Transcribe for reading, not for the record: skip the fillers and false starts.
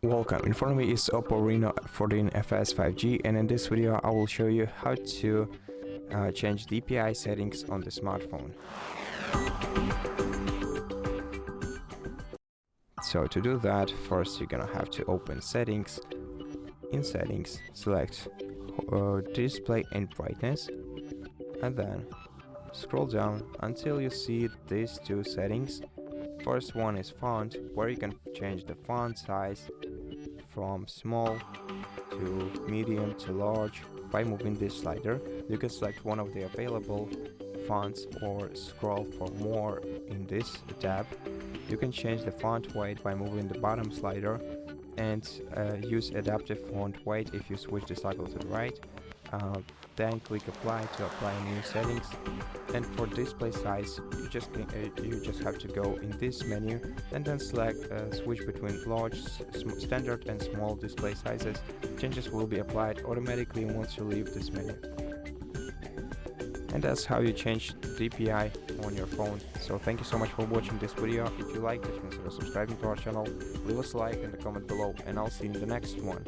Welcome, in front of me is OPPO Reno 14FS 5G, and in this video I will show you how to change DPI settings on the smartphone. So to do that, first you're gonna have to open settings. In settings, select display and brightness, and then scroll down until you see these two settings. First one is font, where you can change the font size from small to medium to large by moving this slider. You can select one of the available fonts or scroll for more in this tab. You can change the font weight by moving the bottom slider and use adaptive font weight if you switch the toggle to the right. Then click apply to apply new settings, and for display size you just have to go in this menu and then select switch between large, standard and small display sizes. Changes will be applied automatically once you leave this menu. And that's how you change the DPI on your phone. So thank you so much for watching this video. If you liked it, consider subscribing to our channel, leave us a like in the comment below, and I'll see you in the next one.